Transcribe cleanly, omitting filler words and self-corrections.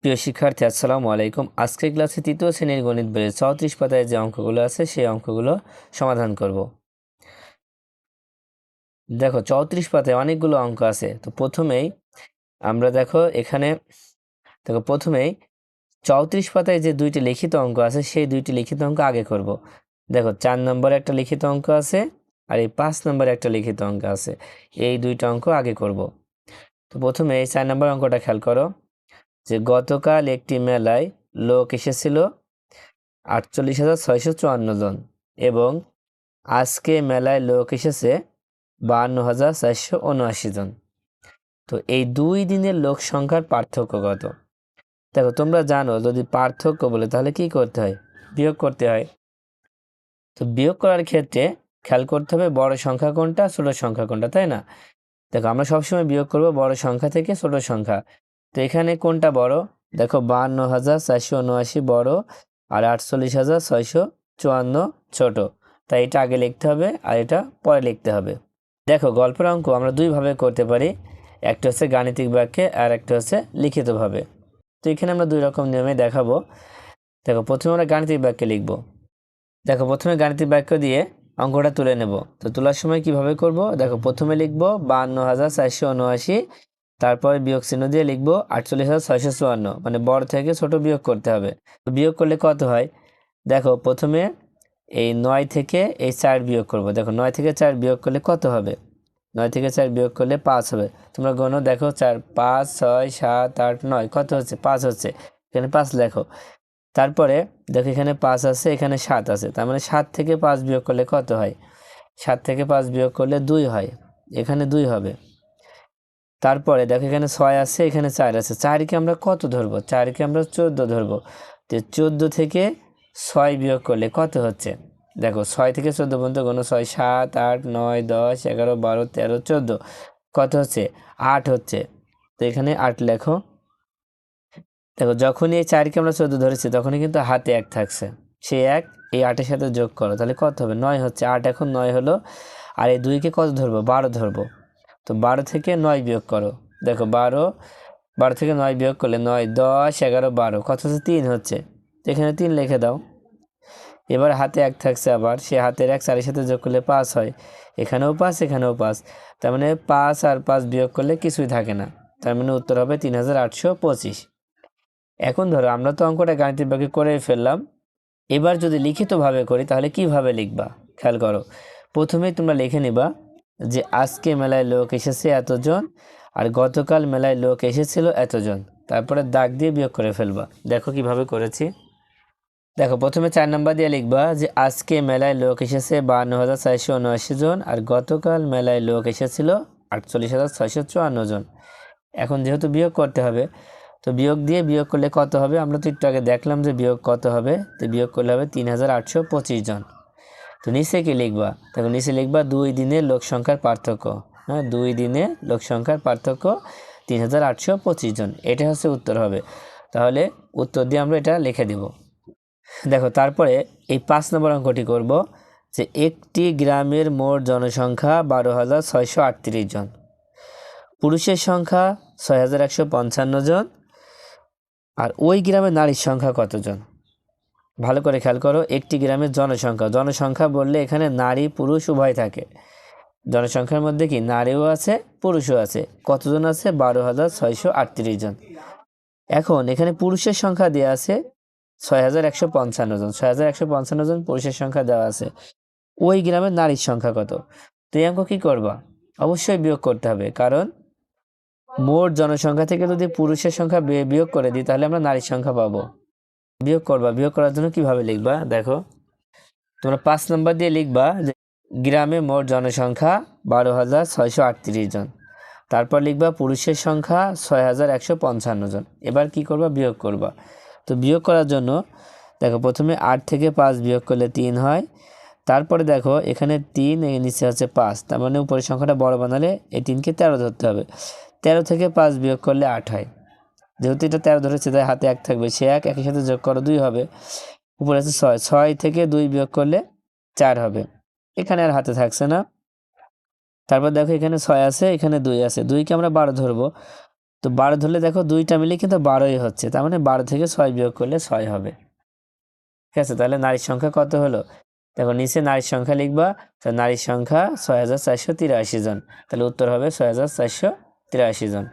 প্রিয় শিক্ষার্থী, আসসালামু আলাইকুম। আজকের ক্লাসে তৃতীয় শ্রেণীর গণিত বইয়ের 34 পাতায় যে অঙ্কগুলো আছে সেই অঙ্কগুলো সমাধান করব। দেখো 34 পাতায় অনেকগুলো অঙ্ক আছে। তো প্রথমেই আমরা প্রথমেই 34 পাতায় যে দুইটি লিখিত অঙ্ক আছে সেই দুইটি লিখিত অঙ্ক আগে করব। দেখো 4 নম্বরে একটা লিখিত অঙ্ক আছে আর এই 5 নম্বরে একটা লিখিত অঙ্ক আছে। এই দুইটা অঙ্ক আগে করব। তো প্রথমে এই 4 নম্বর অঙ্কটা খেয়াল করো যে গতকাল একটি মেলায় লোক এসেছিল 48,654 জন এবং আজকে মেলায় লোক এসেছে 52,479 জন। তো এই 2 দিনের লোক সংখ্যার পার্থক্য কত? দেখো তোমরা জানো যদি পার্থক্য বলে তাহলে কি করতে হয়? বিয়োগ করতে হয়। তো বিয়োগ করার ক্ষেত্রে খেয়াল করতে হবে বড় সংখ্যা কোনটা, ছোট সংখ্যা কোনটা, তাই না? দেখো আমরা সবসময় বিয়োগ করব বড় সংখ্যা থেকে ছোট সংখ্যা। তো এখানে কোনটা বড়? দেখো 52,479 বড় আর 48,654 ছোট। তাই এটা আগে লিখতে হবে আর এটা পরে লিখতে হবে। দেখো গল্পের অঙ্ক আমরা দুইভাবে করতে পারি, একটা হচ্ছে গাণিতিক বাক্যে আর একটা হচ্ছে লিখিতভাবে। তো এখানে আমরা দুই রকম নিয়মে দেখাবো। দেখো প্রথমে আমরা গাণিতিক বাক্যে লিখব। দেখো প্রথমে গাণিতিক বাক্য দিয়ে অঙ্কটা তুলে নেব। তো তোলার সময় কিভাবে করব? দেখো প্রথমে লিখব 52,479, তারপরে বিয়োগ চিহ্ন দিয়ে লিখবো 48,654, মানে বড় থেকে ছোট বিয়োগ করতে হবে। তো বিয়োগ করলে কত হয়? দেখো প্রথমে এই 9 থেকে এই 4 বিয়োগ করব। দেখো 9 থেকে 4 বিয়োগ করলে কত হবে? 9 থেকে 4 বিয়োগ করলে 5 হবে। তোমরা গণো, দেখো 4, 5, 6, 7, 8, 9 কত হচ্ছে? 5 হচ্ছে। এখানে 5 লেখো। তারপরে দেখো এখানে 5 আছে, এখানে 7 আছে, তার মানে 7 থেকে 5 বিয়োগ করলে কত হয়? 7 থেকে 5 বিয়োগ করলে 2 হয়, এখানে 2 হবে। তারপরে দেখো এখানে 6 আছে, এখানে 4 আছে, 4কে আমরা কত ধরবো? 4কে আমরা 14 ধরবো। তো 14 থেকে 6 বিয়োগ করলে কত হচ্ছে? দেখো 6 থেকে 14 পর্যন্ত কোনো 6, 7, 8, 9, 10, 11, 12, 13, 14 কত হচ্ছে? 8 হচ্ছে। তো এখানে 8 লেখো। দেখো যখনই এই 4কে আমরা 14 ধরেছি তখনই কিন্তু হাতে 1 থাকছে, সেই 1 এই 8-এর সাথে যোগ করো, তাহলে কত হবে? 9 হচ্ছে। 8 এখন 9 হলো। আর এই 2কে কত ধরবো? 12 ধরবো। তো 12 থেকে 9 বিয়োগ করো। দেখো 12 থেকে 9 বিয়োগ করলে 9, 10, 11, 12 কত হচ্ছে? 3 হচ্ছে। তো এখানে 3 লিখে দাও। এবার হাতে 1 থাকছে, আবার সে হাতের 1 4-এর সাথে যোগ করলে 5 হয়, এখানেও 5, এখানেও 5, তার মানে 5 আর 5 বিয়োগ করলে কিছুই থাকে না, তার মানে উত্তর হবে 3,825। এখন ধরো আমরা তো অঙ্কটা গাণিতিক বাক্যে করে ফেললাম, এবার যদি লিখিতভাবে করি তাহলে কিভাবে লিখবা খেয়াল করো। প্রথমেই তোমরা লিখে নিবা যে আজকে মেলায় লোক এসেছে এতজন আর গতকাল মেলায় লোক এসেছিল এতজন, তারপরে দাগ দিয়ে বিয়োগ করে ফেলবা। দেখো কিভাবে করেছি। দেখো প্রথমে 4 নাম্বার দিয়ে লিখবা যে আজকে মেলায় লোক এসেছে 52,479 জন আর গতকাল মেলায় লোক এসেছিল 48,654 জন। এখন যেহেতু বিয়োগ করতে হবে, তো বিয়োগ দিয়ে বিয়োগ করলে কত হবে? আমরা তো একটু আগে দেখলাম যে বিয়োগ কত হবে, তো বিয়োগ করলে হবে 3,825 জন। তো নিচে কি লিখবা? দেখো নিচে লিখবা 2 দিনের লোক সংখ্যার পার্থক্য। হ্যাঁ, 2 দিনে লোক সংখ্যার পার্থক্য 3,825 জন, এটা হচ্ছে উত্তর হবে। তাহলে উত্তর দিয়ে আমরা এটা লিখে দিব। দেখো তারপরে এই 5 নম্বর অঙ্কটি করব যে একটি গ্রামের মোট জনসংখ্যা 12,638 জন, পুরুষের সংখ্যা 6,155 জন আর ওই গ্রামের নারীর সংখ্যা কতজন? ভালো করে খেয়াল করো। একটি গ্রামের জনসংখ্যা বললে এখানে নারী পুরুষ উভয় থাকে। জনসংখ্যার মধ্যে কি নারীও আছে পুরুষও আছে। কতজন আছে? 12,638 জন। এখন এখানে পুরুষের সংখ্যা দেওয়া আছে 6,155 জন, 6,155 জন পুরুষের সংখ্যা দেওয়া আছে। ওই গ্রামের নারীর সংখ্যা কত? তো এই অঙ্ক কি করবা? অবশ্যই বিয়োগ করতে হবে, কারণ মোট জনসংখ্যা থেকে যদি পুরুষের সংখ্যা বিয়োগ করে দিই তাহলে আমরা নারীর সংখ্যা পাবো। বিয়োগ করবা। বিয়োগ করার জন্য কিভাবে লিখবা? দেখো তোমরা 5 নম্বর দিয়ে লিখবা যে গ্রামে মোট জনসংখ্যা 12,638 জন, তারপর লিখবা পুরুষের সংখ্যা 6,155 জন। এবার কি করবা? বিয়োগ করবা। তো বিয়োগ করার জন্য দেখো প্রথমে 8 থেকে 5 বিয়োগ করলে 3 হয়, তারপরে দেখো এখানে 3, এর নিচে হচ্ছে 5, তার মানে উপরের সংখ্যাটা বড় বানালে এই 3কে 13 ধরতে হবে। 13 থেকে 5 বিয়োগ করলে 8 হয়, যেহেতু এটা 13 ধরেছে তাই হাতে 1 থাকবে, সে 1 একের সাথে যোগ করো 2 হবে, উপরে আছে 6, 6 থেকে 2 বিয়োগ করলে 4 হবে, এখানে আর হাতে থাকছে না। তারপর দেখো এখানে 6 আছে, এখানে 2 আছে, 2কে আমরা 12 ধরবো, তো 12 ধরলে দেখো দুইটা মিলে কিন্তু 12ই হচ্ছে, তার মানে 12 থেকে 6 বিয়োগ করলে 6 হবে। ঠিক আছে, তাহলে নারীর সংখ্যা কত হলো? দেখো নিচে নারীর সংখ্যা লিখবা, তো নারীর সংখ্যা 6483 জন, তাহলে উত্তর হবে 6483 জন।